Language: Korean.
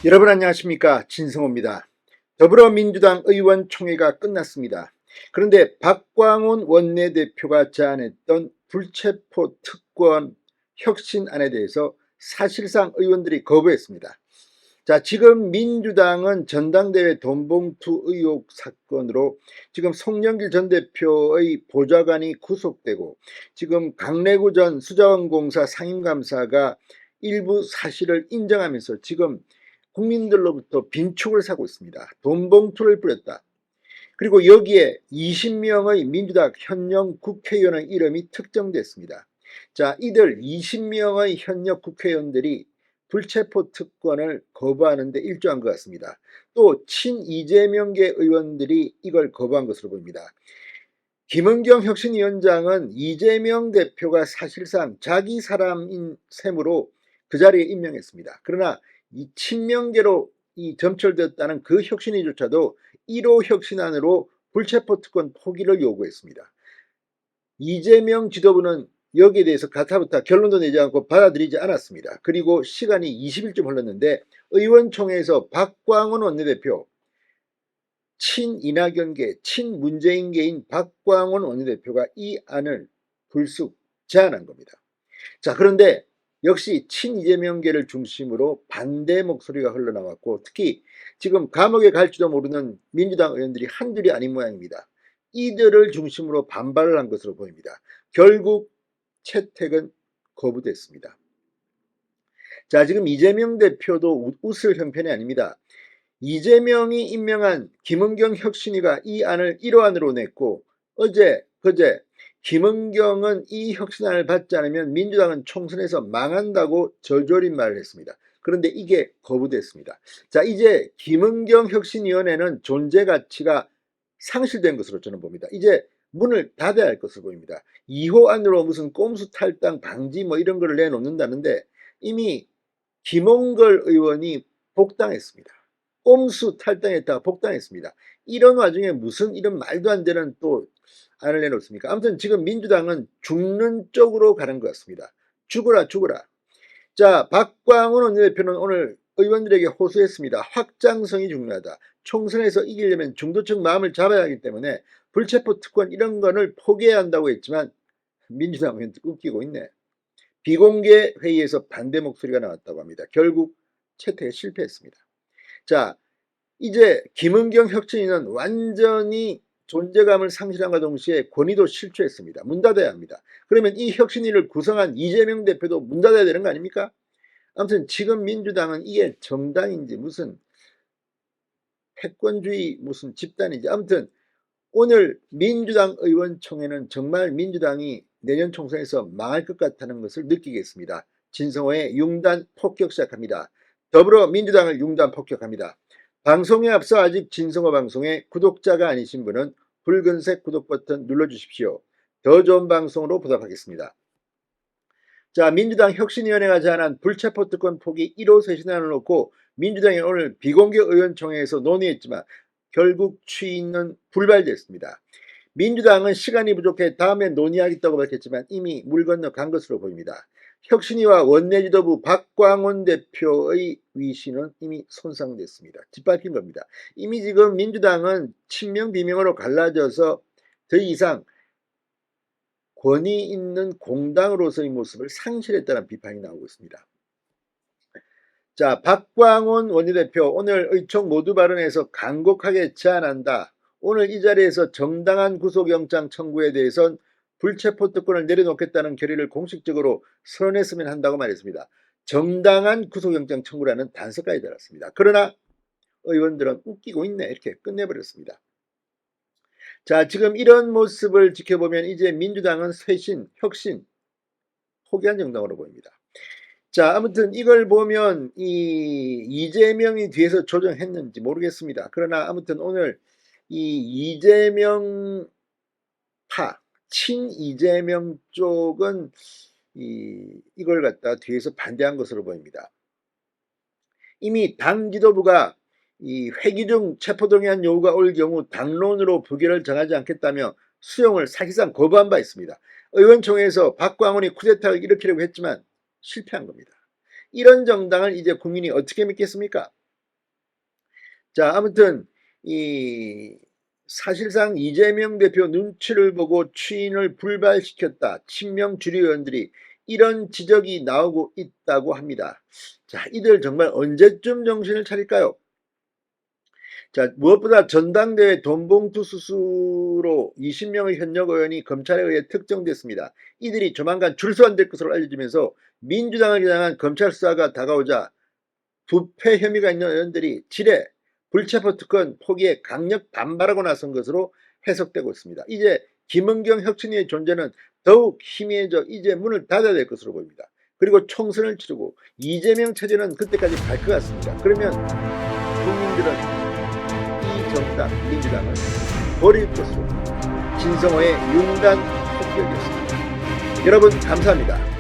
여러분 안녕하십니까, 진성호입니다. 더불어민주당 의원총회가 끝났습니다. 그런데 박광온 원내대표가 제안했던 불체포 특권 혁신안에 대해서 사실상 의원들이 거부했습니다. 자, 지금 민주당은 전당대회 돈봉투 의혹 사건으로 지금 송영길 전 대표의 보좌관이 구속되고, 지금 강래구 전 수자원공사 상임감사가 일부 사실을 인정하면서 지금 국민들로부터 빈축을 사고 있습니다. 돈봉투를 뿌렸다. 그리고 여기에 20명의 민주당 현역 국회의원의 이름이 특정됐습니다. 자, 이들 20명의 현역 국회의원들이 불체포 특권을 거부하는 데 일조한 것 같습니다. 또 친이재명계 의원들이 이걸 거부한 것으로 보입니다. 김은경 혁신위원장은 이재명 대표가 사실상 자기 사람인 셈으로 그 자리에 임명했습니다. 그러나 이 친명계로 점철되었다는 그 혁신위조차도 1호 혁신안으로 불체포 특권 포기를 요구했습니다. 이재명 지도부는 여기에 대해서 가타부타 결론도 내지 않고 받아들이지 않았습니다. 그리고 시간이 20일쯤 흘렀는데 의원총회에서 박광온 원내대표, 친이낙연계, 친문재인계인 박광온 원내대표가 이 안을 불쑥 제안한 겁니다. 자, 그런데 역시 친이재명계를 중심으로 반대 목소리가 흘러나왔고, 특히 지금 감옥에 갈지도 모르는 민주당 의원들이 한둘이 아닌 모양입니다. 이들을 중심으로 반발을 한 것으로 보입니다. 결국 채택은 거부됐습니다. 자, 지금 이재명 대표도 웃을 형편이 아닙니다. 이재명이 임명한 김은경 혁신위가 이 안을 1호안으로 냈고, 그제 김은경은 이 혁신안을 받지 않으면 민주당은 총선에서 망한다고 저조린말을 했습니다. 그런데 이게 거부됐습니다. 자, 이제 김은경 혁신위원회는 존재 가치가 상실된 것으로 저는 봅니다. 이제 문을 닫아야 할 것으로 보입니다. 2호안으로 무슨 꼼수 탈당 방지 뭐 이런 걸 내놓는다는데 이미 김홍걸 의원이 복당했습니다. 꼼수 탈당했다가 복당했습니다. 이런 와중에 무슨 이런 말도 안 되는 또 안을 내놓습니까? 아무튼 지금 민주당은 죽는 쪽으로 가는 것 같습니다. 죽어라 죽어라. 자, 박광온 원내대표는 오늘 의원들에게 호소했습니다. 확장성이 중요하다. 총선에서 이기려면 중도층 마음을 잡아야 하기 때문에 불체포 특권 이런 거를 포기해야 한다고 했지만 민주당 의원들 웃기고 있네. 비공개 회의에서 반대 목소리가 나왔다고 합니다. 결국 채택에 실패했습니다. 자, 이제 김은경 혁신위는 완전히 존재감을 상실함과 동시에 권위도 실추했습니다. 문 닫아야 합니다. 그러면 이 혁신위를 구성한 이재명 대표도 문 닫아야 되는 거 아닙니까? 아무튼 지금 민주당은 이게 정당인지 무슨 패권주의 무슨 집단인지, 아무튼 오늘 민주당 의원총회는 정말 민주당이 내년 총선에서 망할 것 같다는 것을 느끼겠습니다. 진성호의 융단 폭격 시작합니다. 더불어민주당을 융단 폭격합니다. 방송에 앞서 아직 진성호 방송에 구독자가 아니신 분은 붉은색 구독 버튼 눌러주십시오. 더 좋은 방송으로 보답하겠습니다. 자, 민주당 혁신위원회가 제안한 불체포 특권 포기 1호 쇄신안을 놓고 민주당이 오늘 비공개 의원총회에서 논의했지만 결국 추인은 불발됐습니다. 민주당은 시간이 부족해 다음에 논의하겠다고 밝혔지만 이미 물 건너 간 것으로 보입니다. 혁신위와 원내지도부 박광온 대표의 위신은 이미 손상됐습니다. 짓밟힌 겁니다. 이미 지금 민주당은 친명 비명으로 갈라져서 더 이상 권위 있는 공당으로서의 모습을 상실했다는 비판이 나오고 있습니다. 자, 박광온 원내대표 오늘 의총 모두 발언에서 간곡하게 제안한다. 오늘 이 자리에서 정당한 구속영장 청구에 대해선 불체포 특권을 내려놓겠다는 결의를 공식적으로 선언했으면 한다고 말했습니다. 정당한 구속영장 청구라는 단서까지 달았습니다. 그러나 의원들은 웃기고 있네 이렇게 끝내버렸습니다. 자, 지금 이런 모습을 지켜보면 이제 민주당은 쇄신, 혁신 포기한 정당으로 보입니다. 자, 아무튼 이걸 보면 이재명이 뒤에서 조정했는지 모르겠습니다. 그러나 아무튼 오늘 이 이재명 파, 친이재명 쪽은 이걸 갖다 뒤에서 반대한 것으로 보입니다. 이미 당 지도부가 이 회기 중 체포동의안 요구가 올 경우 당론으로 부결을 정하지 않겠다며 수용을 사실상 거부한 바 있습니다. 의원총회에서 박광온이 쿠데타를 일으키려고 했지만 실패한 겁니다. 이런 정당을 이제 국민이 어떻게 믿겠습니까? 자, 아무튼 사실상 이재명 대표 눈치를 보고 추인을 불발시켰다. 친명 주류 의원들이 이런 지적이 나오고 있다고 합니다. 자, 이들 정말 언제쯤 정신을 차릴까요? 자, 무엇보다 전당대회 돈봉투 수수로 20명의 현역 의원이 검찰에 의해 특정됐습니다. 이들이 조만간 출소한될 것으로 알려지면서 민주당을 향한 검찰 수사가 다가오자 부패 혐의가 있는 의원들이 지뢰, 불체포 특권 포기에 강력 반발하고 나선 것으로 해석되고 있습니다. 이제 김은경 혁신위의 존재는 더욱 희미해져 이제 문을 닫아야 될 것으로 보입니다. 그리고 총선을 치르고 이재명 체제는 그때까지 갈 것 같습니다. 그러면 국민들은 이 정당 민주당을 버릴 것으로. 진성호의 융단 폭격이었습니다. 여러분 감사합니다.